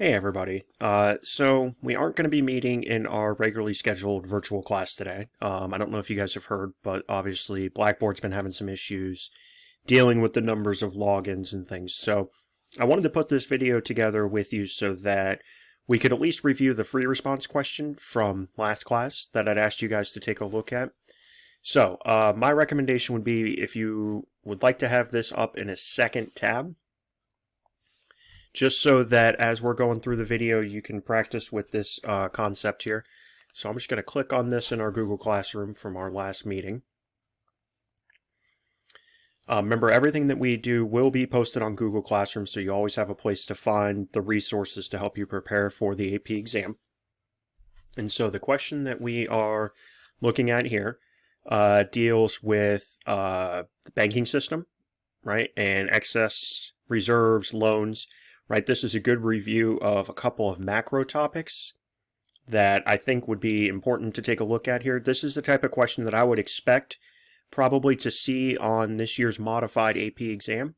Hey everybody. So we aren't going to be meeting in our regularly scheduled virtual class today. I don't know if you guys have heard, but obviously Blackboard's been having some issues dealing with the numbers of logins and things. So I wanted to put this video together with you so that we could at least review the free response question from last class that I'd asked you guys to take a look at. So my recommendation would be if you would like to have this up in a second tab, just so that as we're going through the video, you can practice with this concept here. So I'm just going to click on this in our Google Classroom from our last meeting. Remember, everything that we do will be posted on Google Classroom, so you always have a place to find the resources to help you prepare for the AP exam. And so the question that we are looking at here deals with the banking system, right, and excess reserves, loans. Right, this is a good review of a couple of macro topics that I think would be important to take a look at here. This is the type of question that I would expect probably to see on this year's modified AP exam.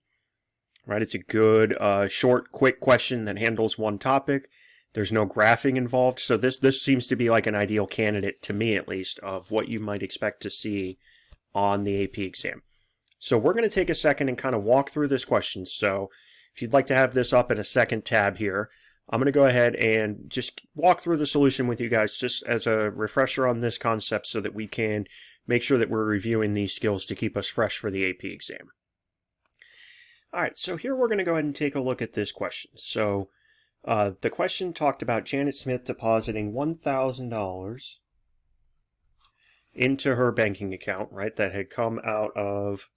Right, it's a good, short, quick question that handles one topic. There's no graphing involved, so this seems to be like an ideal candidate, to me at least, of what you might expect to see on the AP exam. So we're going to take a second and kind of walk through this question. So if you'd like to have this up in a second tab here, I'm going to go ahead and just walk through the solution with you guys just as a refresher on this concept so that we can make sure that we're reviewing these skills to keep us fresh for the AP exam. All right, so here we're going to go ahead and take a look at this question. So the question talked about Janet Smith depositing $1,000 into her banking account, right, that had come out of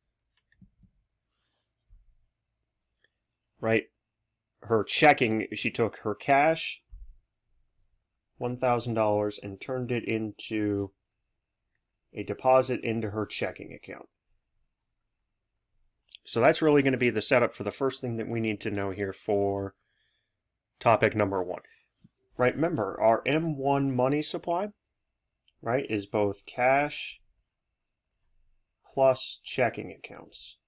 her checking. She took her cash, $1,000, and turned it into a deposit into her checking account. So that's really going to be the setup for the first thing that we need to know here for topic number one. Right, remember, our M1 money supply, right, is both cash plus checking accounts.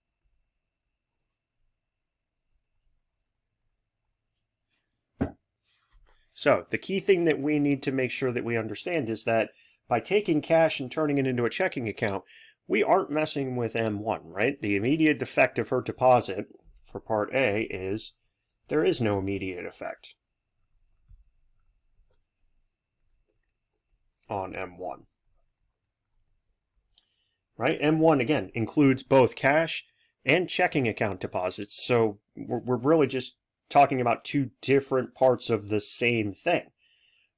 So the key thing that we need to make sure that we understand is that by taking cash and turning it into a checking account, we aren't messing with M1, right? The immediate effect of her deposit for part A is there is no immediate effect on M1. Right? M1, again, includes both cash and checking account deposits. So we're really just talking about two different parts of the same thing,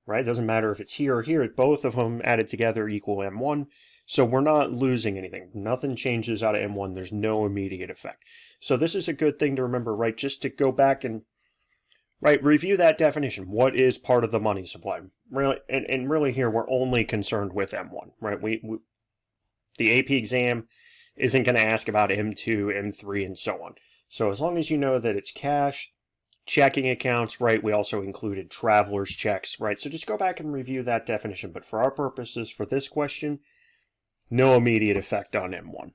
right? It doesn't matter if it's here or here. Both of them added together equal M1. So we're not losing anything. Nothing changes out of M1. There's no immediate effect. So this is a good thing to remember, right? Just to go back and, right, review that definition. What is part of the money supply? Really, and really here, we're only concerned with M1, right? The AP exam isn't going to ask about M2, M3, and so on. So as long as you know that it's cash, checking accounts, right, we also included traveler's checks, right? So just go back and review that definition. But for our purposes, for this question, no immediate effect on M1.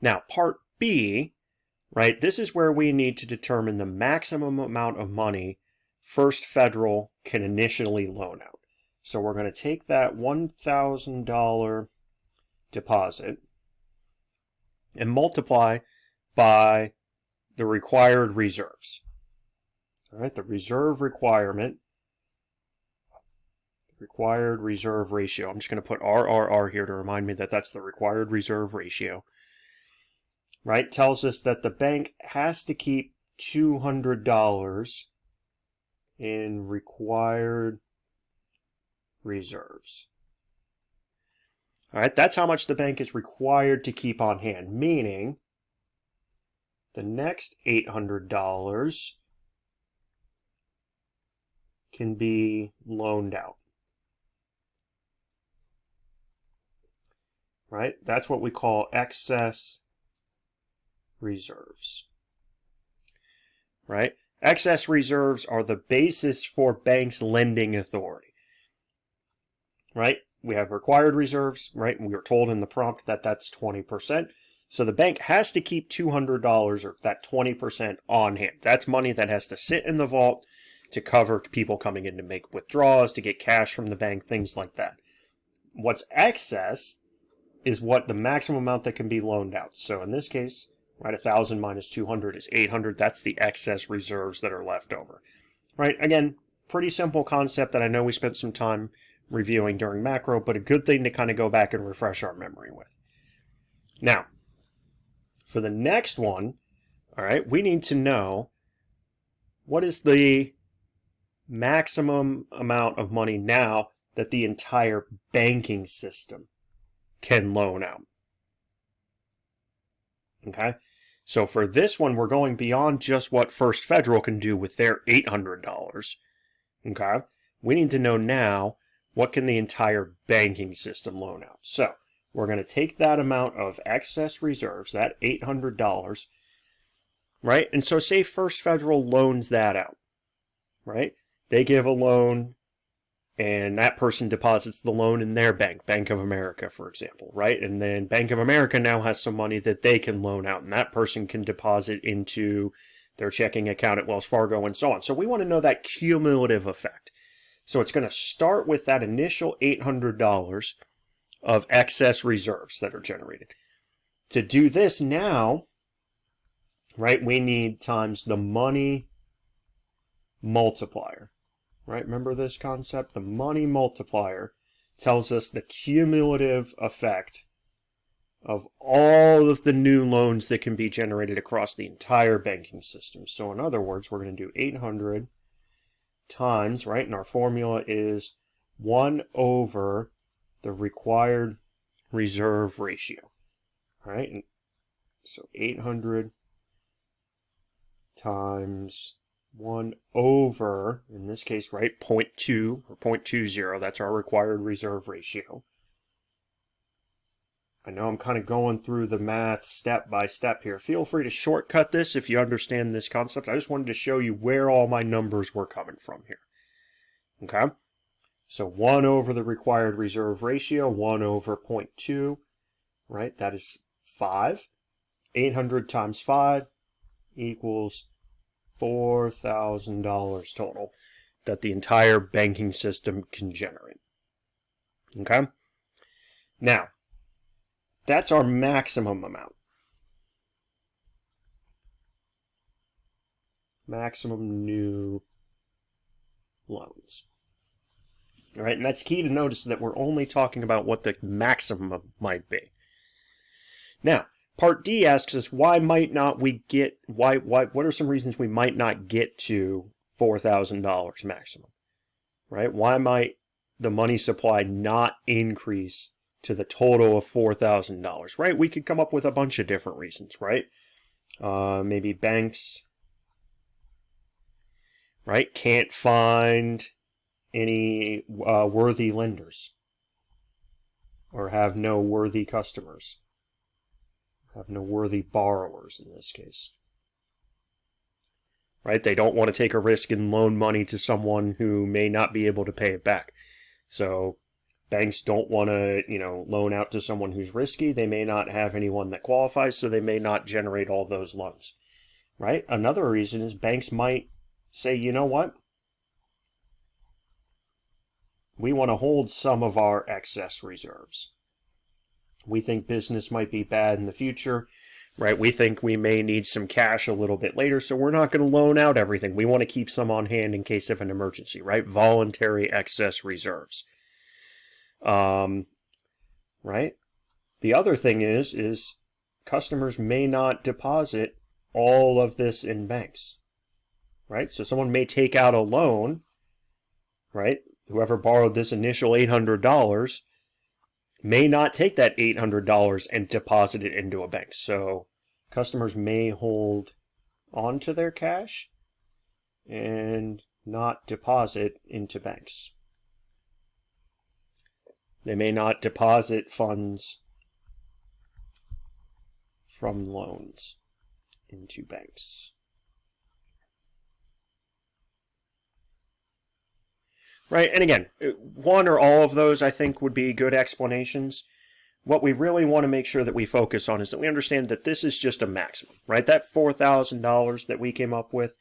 Now, part B, right, this is where we need to determine the maximum amount of money First Federal can initially loan out. So we're going to take that $1,000 deposit and multiply by the required reserves. All right, the reserve requirement, required reserve ratio. I'm just going to put RRR here to remind me that that's the required reserve ratio. Right, tells us that the bank has to keep $200 in required reserves. All right, that's how much the bank is required to keep on hand, meaning the next $800 can be loaned out. Right? That's what we call excess reserves. Right? Excess reserves are the basis for banks' lending authority. Right? We have required reserves, right? And we were told in the prompt that that's 20%. So the bank has to keep $200, or that 20%, on hand. That's money that has to sit in the vault to cover people coming in to make withdrawals, to get cash from the bank, things like that. What's excess is what the maximum amount that can be loaned out. So in this case, right, 1,000 minus 200 is 800. That's the excess reserves that are left over. Right, again, pretty simple concept that I know we spent some time reviewing during macro, but a good thing to kind of go back and refresh our memory with. Now, for the next one, all right, we need to know what is the maximum amount of money now that the entire banking system can loan out. Okay, so for this one, we're going beyond just what First Federal can do with their $800. Okay, we need to know now what can the entire banking system loan out. So we're going to take that amount of excess reserves, that $800, right? And so say First Federal loans that out, right? They give a loan and that person deposits the loan in their bank, Bank of America, for example, right? And then Bank of America now has some money that they can loan out, and that person can deposit into their checking account at Wells Fargo and so on. So we want to know that cumulative effect. So it's going to start with that initial $800 of excess reserves that are generated. To do this now, right, we need times the money multiplier. Right, remember this concept? The money multiplier tells us the cumulative effect of all of the new loans that can be generated across the entire banking system. So in other words, we're going to do 800 times, right, and our formula is 1 over the required reserve ratio. All right, and so 800 times 1 over, in this case, right, 0.2 or 0.20, that's our required reserve ratio. I know I'm kind of going through the math step by step here. Feel free to shortcut this if you understand this concept. I just wanted to show you where all my numbers were coming from here. Okay? So 1 over the required reserve ratio, 1 over 0.2, right, that is 5. 800 times 5 equals $4,000 total that the entire banking system can generate. Okay? Now, that's our maximum amount. Maximum new loans. All right, and that's key to notice that we're only talking about what the maximum might be. Now, Part D asks us, why might not we get, what are some reasons we might not get to $4,000 maximum, right? Why might the money supply not increase to the total of $4,000, right? We could come up with a bunch of different reasons, right? Maybe banks, right, can't find any worthy lenders or have no worthy customers. Have no worthy borrowers in this case. Right? They don't want to take a risk and loan money to someone who may not be able to pay it back. So banks don't want to, loan out to someone who's risky. They may not have anyone that qualifies, so they may not generate all those loans. Right? Another reason is banks might say, you know what? We want to hold some of our excess reserves. We think business might be bad in the future, right? We think we may need some cash a little bit later, so we're not going to loan out everything. We want to keep some on hand in case of an emergency, right? Voluntary excess reserves. Right? The other thing is customers may not deposit all of this in banks, right? So someone may take out a loan, right? Whoever borrowed this initial $800 may not take that $800 and deposit it into a bank. So customers may hold on to their cash and not deposit into banks. They may not deposit funds from loans into banks. Right, and again, one or all of those I think would be good explanations. What we really want to make sure that we focus on is that we understand that this is just a maximum, right? That $4,000 that we came up with,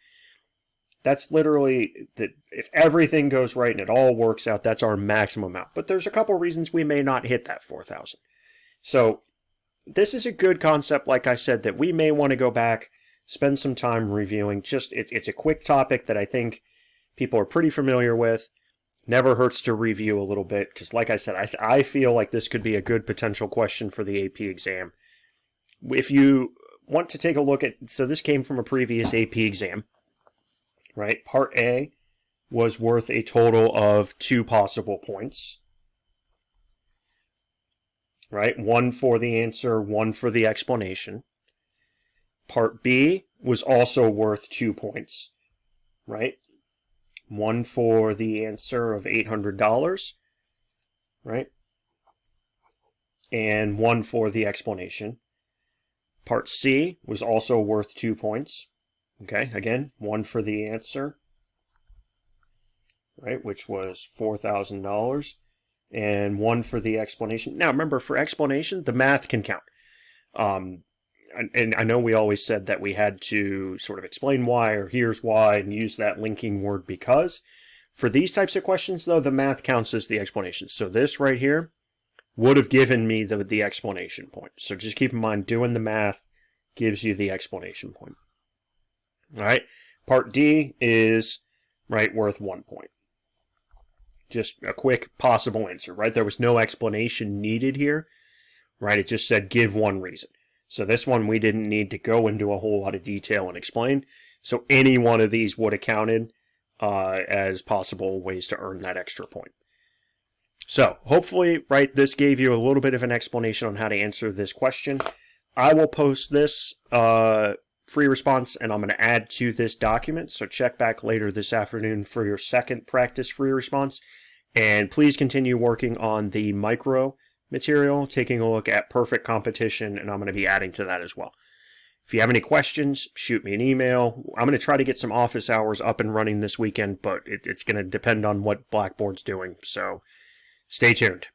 That's literally, that if everything goes right and it all works out, that's our maximum amount. But there's a couple reasons we may not hit that 4,000. So this is a good concept, like I said, that we may want to go back, spend some time reviewing. Just it's a quick topic that I think people are pretty familiar with. Never hurts to review a little bit, because like I said, I feel like this could be a good potential question for the AP exam. If you want to take a look at, so this came from a previous AP exam, right? Part A was worth a total of 2 possible points, right? 1 for the answer, 1 for the explanation. Part B was also worth 2 points, right? 1 for the answer of $800, right? And 1 for the explanation. Part C was also worth 2 points. Okay, again, 1 for the answer, right, which was $4,000, and 1 for the explanation. Now, remember, for explanation, the math can count. And I know we always said that we had to sort of explain why, or here's why, and use that linking word because. For these types of questions, though, the math counts as the explanation. So this right here would have given me the explanation point. So just keep in mind, doing the math gives you the explanation point. All right, part D is, right, worth 1 point. Just a quick possible answer, right? There was no explanation needed here, right? It just said give one reason. So this one we didn't need to go into a whole lot of detail and explain. So any one of these would have counted as possible ways to earn that extra point. So hopefully, right, this gave you a little bit of an explanation on how to answer this question. I will post this free response, and I'm going to add to this document. So check back later this afternoon for your second practice free response. And please continue working on the micro material, taking a look at perfect competition, and I'm going to be adding to that as well. If you have any questions, shoot me an email. I'm going to try to get some office hours up and running this weekend, but it's going to depend on what Blackboard's doing. So stay tuned.